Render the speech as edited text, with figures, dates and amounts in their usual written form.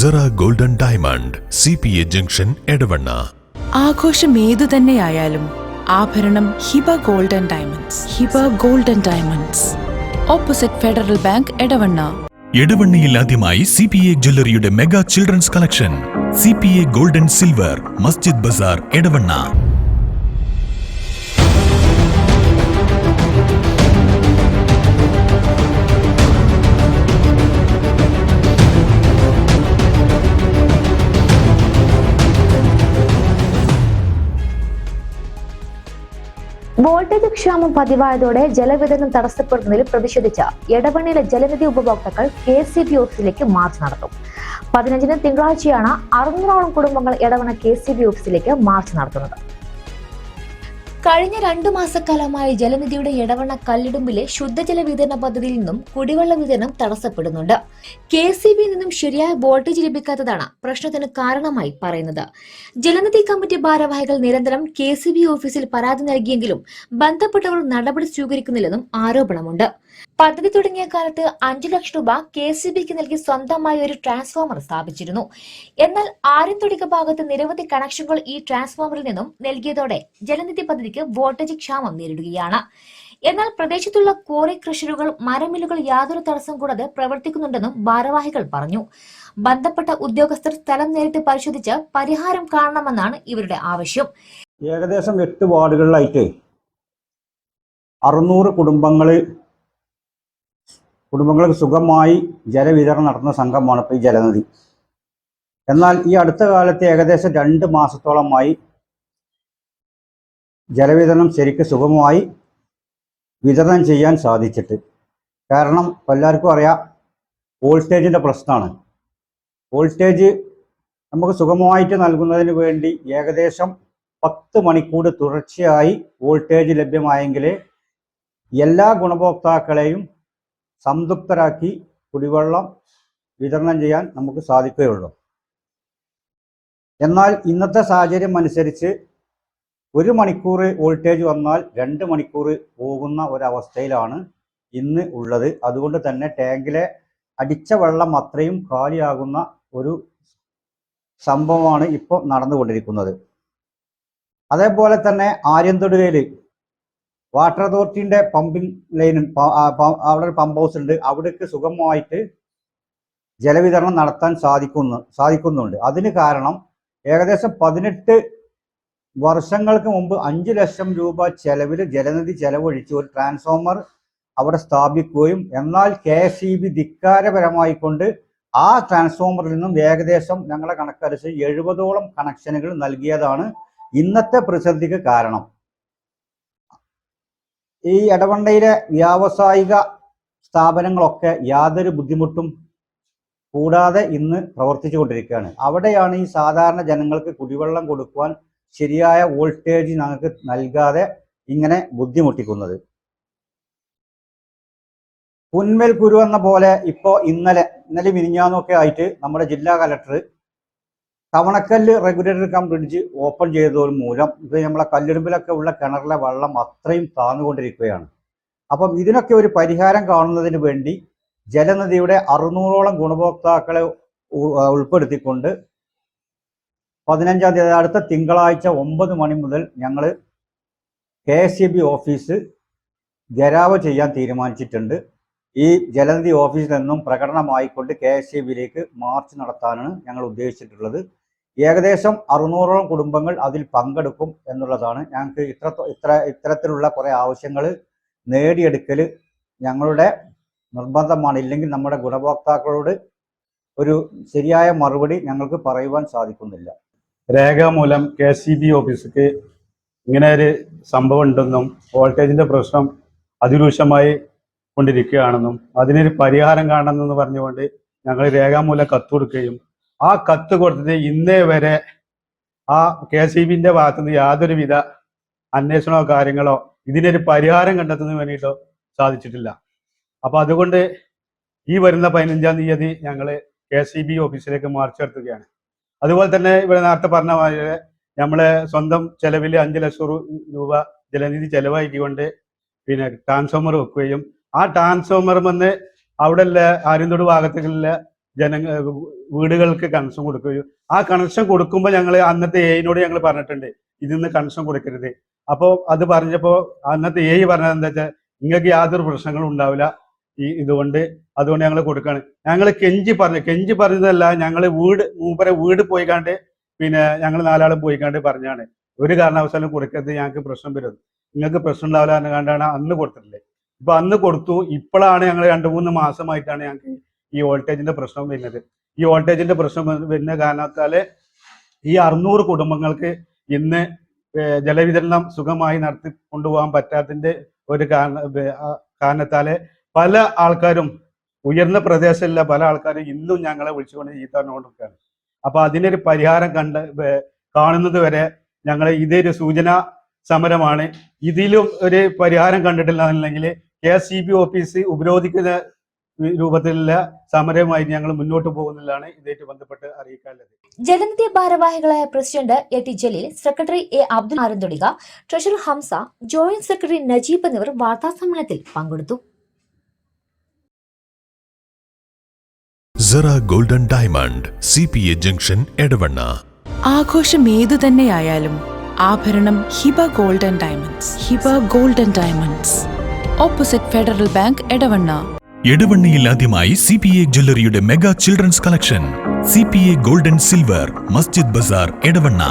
Cera golden diamond CPA junction Edavanna. ആഘോഷം ഏതു തന്നെയായാലും ആഭരണം Hiba golden diamonds. Hiba golden diamonds, opposite Federal Bank, Edavanna. എടവണ്ണയിൽ ആദ്യമായി CPA ജ്വല്ലറിയുടെ mega children's collection. CPA golden silver, Masjid Bazar, Edavanna. Voltage ക്ഷാമം പതിവായതോടെ ജലവിതരണം തടസ്സപ്പെടുന്നതിൽ പ്രതിഷേധിച്ച് എടവണ്ണയിലെ ജലനിധി ഉപഭോക്താക്കൾ KCB ഓഫീസിലേക്ക് മാർച്ച് നടത്തും. 15-ന് തിങ്കളാഴ്ചയാണ് 600ഓളം കുടുംബങ്ങൾ എടവണ്ണ KCB ഓഫീസിലേക്ക് മാർച്ച് നടത്തുന്നത്. കഴിഞ്ഞ 2 മാസക്കാലമായി ജലനിധിയുടെ എടവണ്ണ കല്ലിടുമ്പിലെ ശുദ്ധജല വിതരണ പദ്ധതിയിൽ നിന്നും കുടിവെള്ള വിതരണം തടസ്സപ്പെടുന്നുണ്ട്. KCB നിന്നും ശരിയായ വോൾട്ടേജ് ലഭിക്കാത്തതാണ് പ്രശ്നത്തിന് കാരണമായി പറയുന്നത്. ജലനിധി കമ്മിറ്റി ഭാരവാഹികൾ നിരന്തരം KCB ഓഫീസിൽ പരാതി നൽകിയെങ്കിലും ബന്ധപ്പെട്ടവർ നടപടി സ്വീകരിക്കുന്നില്ലെന്നും ആരോപണമുണ്ട്. പദ്ധതി തുടങ്ങിയ കാലത്ത് 5 ലക്ഷം രൂപ KCBക്ക് നൽകി സ്വന്തമായി ഒരു ട്രാൻസ്ഫോമർ സ്ഥാപിച്ചിരുന്നു. എന്നാൽ ആര്യന്തൊടിക ഭാഗത്ത് നിരവധി കണക്ഷനുകൾ ഈ ട്രാൻസ്ഫോമറിൽ നിന്നും നൽകിയതോടെ ജലനിധി പദ്ധതിക്ക് വോൾട്ടേജ് ക്ഷാമം നേരിടുകയാണ്. എന്നാൽ പ്രദേശത്തുള്ള ക്വാറി ക്രഷറുകൾ, മരമില്ലുകൾ യാതൊരു തടസ്സം കൂടാതെ പ്രവർത്തിക്കുന്നുണ്ടെന്നും ഭാരവാഹികൾ പറഞ്ഞു. ബന്ധപ്പെട്ട ഉദ്യോഗസ്ഥർ സ്ഥലം നേരിട്ട് പരിശോധിച്ച് പരിഹാരം കാണണമെന്നാണ് ഇവരുടെ ആവശ്യം. ഏകദേശം 8 വാർഡുകളിലായിട്ട് 600 കുടുംബങ്ങൾക്ക് സുഖമായി ജലവിതരണം നടത്തുന്ന സംഘമാണ് ഇപ്പോൾ ഈ ജലനിധി. എന്നാൽ ഈ അടുത്ത കാലത്ത് ഏകദേശം 2 മാസത്തോളമായി ജലവിതരണം ശരിക്കും സുഗമമായി വിതരണം ചെയ്യാൻ സാധിച്ചിട്ട്. കാരണം എല്ലാവർക്കും അറിയാം, വോൾട്ടേജിൻ്റെ പ്രശ്നമാണ്. വോൾട്ടേജ് നമുക്ക് സുഗമമായിട്ട് നൽകുന്നതിന് വേണ്ടി ഏകദേശം 10 മണിക്കൂർ തുടർച്ചയായി വോൾട്ടേജ് ലഭ്യമായെങ്കിൽ എല്ലാ ഗുണഭോക്താക്കളെയും സംതൃപ്തരാക്കി കുടിവെള്ളം വിതരണം ചെയ്യാൻ നമുക്ക് സാധിക്കുകയുള്ളൂ. എന്നാൽ ഇന്നത്തെ സാഹചര്യം അനുസരിച്ച് 1 മണിക്കൂർ വോൾട്ടേജ് വന്നാൽ 2 മണിക്കൂർ പോകുന്ന ഒരവസ്ഥയിലാണ് ഇന്ന് ഉള്ളത്. അതുകൊണ്ട് തന്നെ ടാങ്കിലെ അടിച്ച വെള്ളം അത്രയും കാലിയാകുന്ന ഒരു സംഭവമാണ് ഇപ്പോൾ നടന്നുകൊണ്ടിരിക്കുന്നത്. അതേപോലെ തന്നെ ആര്യന്തൊടുകയിൽ വാട്ടർ അതോറിറ്റിൻ്റെ പമ്പിംഗ് ലൈൻ, അവിടെ ഒരു പമ്പ് ഹൗസ് ഉണ്ട്. അവിടേക്ക് സുഗമമായിട്ട് ജലവിതരണം നടത്താൻ സാധിക്കുന്നുണ്ട്. അതിന് കാരണം ഏകദേശം 18 വർഷങ്ങൾക്ക് മുമ്പ് 5 ലക്ഷം രൂപ ചെലവിൽ ജലനിധി ചെലവഴിച്ച് ഒരു ട്രാൻസ്ഫോമർ അവിടെ സ്ഥാപിക്കുകയും എന്നാൽ KCB ധിക്കാരപരമായി കൊണ്ട് ആ ട്രാൻസ്ഫോമറിൽ നിന്നും ഏകദേശം ഞങ്ങളുടെ കണക്കനുസരിച്ച് 70ഓളം കണക്ഷനുകൾ നൽകിയതാണ് ഇന്നത്തെ പ്രതിസന്ധിക്ക് കാരണം. ഈ എടവണ്ണയിലെ വ്യാവസായിക സ്ഥാപനങ്ങളൊക്കെ യാതൊരു ബുദ്ധിമുട്ടും കൂടാതെ ഇന്ന് പ്രവർത്തിച്ചു കൊണ്ടിരിക്കുകയാണ്. അവിടെയാണ് ഈ സാധാരണ ജനങ്ങൾക്ക് കുടിവെള്ളം കൊടുക്കുവാൻ ശരിയായ വോൾട്ടേജ് ഞങ്ങൾക്ക് നൽകാതെ ഇങ്ങനെ ബുദ്ധിമുട്ടിക്കുന്നത്. പുന്മേൽ കുരു എന്ന പോലെ ഇപ്പോൾ ഇന്നലെ മിനിഞ്ഞാന്നൊക്കെ ആയിട്ട് നമ്മുടെ ജില്ലാ കലക്ടർ തവണക്കല്ല് റെഗുലേറ്റർ കം ബ്രിഡ്ജ് ഓപ്പൺ ചെയ്തത് മൂലം ഇത് നമ്മളെ കല്ലിടുമ്പിലൊക്കെ ഉള്ള കിണറിലെ വെള്ളം അത്രയും താന്നുകൊണ്ടിരിക്കുകയാണ്. അപ്പം ഇതിനൊക്കെ ഒരു പരിഹാരം കാണുന്നതിന് വേണ്ടി ജലനിധിയുടെ 600ഓളം ഗുണഭോക്താക്കളെ ഉൾപ്പെടുത്തിക്കൊണ്ട് 15-ാം തീയതി അടുത്ത തിങ്കളാഴ്ച 9 മണി മുതൽ ഞങ്ങൾ KCB ഓഫീസ് ഘെരാവ് ചെയ്യാൻ തീരുമാനിച്ചിട്ടുണ്ട്. ഈ ജലനിധി ഓഫീസിൽ നിന്നും പ്രകടനമായിക്കൊണ്ട് KCBയിലേക്ക് മാർച്ച് നടത്താനാണ് ഞങ്ങൾ ഉദ്ദേശിച്ചിട്ടുള്ളത്. ഏകദേശം 600ഓളം കുടുംബങ്ങൾ അതിൽ പങ്കെടുക്കും എന്നുള്ളതാണ്. ഞങ്ങൾക്ക് ഇത്തരത്തിലുള്ള കുറേ ആവശ്യങ്ങൾ നേടിയെടുക്കൽ ഞങ്ങളുടെ നിർബന്ധമാണ്. ഇല്ലെങ്കിൽ നമ്മുടെ ഗുണഭോക്താക്കളോട് ഒരു ശരിയായ മറുപടി ഞങ്ങൾക്ക് പറയുവാൻ സാധിക്കുന്നില്ല. രേഖാമൂലം KCB ഓഫീസിക്ക് ഇങ്ങനെ ഒരു സംഭവം ഉണ്ടെന്നും വോൾട്ടേജിന്റെ പ്രശ്നം അതിരൂക്ഷമായി കൊണ്ടിരിക്കുകയാണെന്നും അതിനൊരു പരിഹാരം കാണണമെന്ന് പറഞ്ഞുകൊണ്ട് ഞങ്ങൾ രേഖാമൂലം കത്ത് കൊടുക്കുകയും ആ കത്ത് കൊടുത്തിട്ട് ഇന്നേ വരെ ആ KCBന്റെ ഭാഗത്തുനിന്ന് യാതൊരുവിധ അന്വേഷണമോ കാര്യങ്ങളോ ഇതിനൊരു പരിഹാരം കണ്ടെത്തുന്നതിന് വേണ്ടിയിട്ടോ സാധിച്ചിട്ടില്ല. അപ്പൊ അതുകൊണ്ട് ഈ വരുന്ന 15-ാം തീയതി ഞങ്ങൾ KCB ഓഫീസിലേക്ക് മാർച്ച് നടത്തുകയാണ്. അതുപോലെ തന്നെ ഇവിടെ നേരത്തെ പറഞ്ഞ മാതിരി നമ്മളെ സ്വന്തം ചെലവിൽ 5 ലക്ഷം രൂപ ജലനിധി ചെലവാക്കിക്കൊണ്ട് പിന്നെ ട്രാൻസ്ഫോമർ വെക്കുകയും ആ ട്രാൻസ്ഫോമർ വന്ന് അവിടെ ആര്യന്തോട് ഭാഗത്തുകളിലെ വീടുകൾക്ക് കണക്ഷൻ കൊടുക്കുകയും ആ കണക്ഷൻ കൊടുക്കുമ്പോൾ ഞങ്ങൾ അന്നത്തെ എയിനോട് ഞങ്ങൾ പറഞ്ഞിട്ടുണ്ട് ഇതിന്ന് കണക്ഷൻ കൊടുക്കരുത്. അപ്പോൾ അത് പറഞ്ഞപ്പോൾ അന്നത്തെ എ പറഞ്ഞത് എന്താ വെച്ചാൽ നിങ്ങൾക്ക് യാതൊരു പ്രശ്നങ്ങളും ഉണ്ടാവില്ല അതുകൊണ്ട് ഞങ്ങൾ കൊടുക്കാണ്. ഞങ്ങൾ കെഞ്ചി പറഞ്ഞതല്ല, ഞങ്ങൾ മൂപ്പരെ വീട് പോയിക്കാണ്ട് പിന്നെ ഞങ്ങൾ 4 ആളും പോയിക്കാണ്ട് പറഞ്ഞാണ് ഒരു കാരണവശാലും കൊടുക്കരുത്, ഞങ്ങൾക്ക് പ്രശ്നം വരും, നിങ്ങൾക്ക് പ്രശ്നം ഉണ്ടാവില്ല എന്ന് കണ്ടാണ് അന്ന് കൊടുത്തിട്ടില്ലേ. ഇപ്പൊ അന്ന് കൊടുത്തു. ഇപ്പോഴാണ് ഞങ്ങൾ 2-3 മാസമായിട്ടാണ് ഞങ്ങൾക്ക് ഈ വോൾട്ടേജിന്റെ പ്രശ്നം വരുന്നത്. ഈ വോൾട്ടേജിന്റെ പ്രശ്നം വരുന്ന കാരണത്താല് ഈ 600 കുടുംബങ്ങൾക്ക് ഇന്ന് ജലവിതരണം സുഖമായി നടത്തി കൊണ്ടുപോകാൻ പറ്റാത്തതിന്റെ ഒരു കാരണത്താല് പല ആൾക്കാരും, ഉയർന്ന പ്രദേശത്തുള്ള പല ആൾക്കാരും ഇന്നും ഞങ്ങളെ വിളിച്ചുകൊണ്ട് ചീത്ത പറഞ്ഞുകൊണ്ടിരിക്കുകയാണ്. അപ്പൊ അതിനൊരു പരിഹാരം കാണുന്നത് വരെ ഞങ്ങൾ ഇതൊരു സൂചനാ സമരമാണ്. ഇതിലും ഒരു പരിഹാരം കണ്ടിട്ടില്ല എന്നുണ്ടെങ്കിൽ KSEB ഓഫീസ് ഉപരോധിക്കുന്ന രൂപത്തിലുള്ള സമരവുമായി ഞങ്ങൾ മുന്നോട്ട് പോകുന്നതിലാണ് ഇതായിട്ട് ബന്ധപ്പെട്ട് അറിയിക്കാനുള്ളത്. ജലനിധി ഭാരവാഹികളായ president AT Jaleel, secretary A Abdul Aranthodika, treasurer Hamsa, joint secretary Najeeb എന്നിവർ വാർത്താസമ്മേളനത്തിൽ പങ്കെടുത്തു. Sera golden diamond, CPA junction, Edavanna. ആഘോഷം ഏതു തന്നെയായാലും ആഭരണം Hiba golden diamonds. Hiba golden diamonds, opposite Federal Bank, Edavanna. എടവണ്ണയിൽ ആദ്യമായി CPA ജ്വല്ലറിയുടെ mega children's collection. CPA golden silver, Masjid Bazar, Edavanna.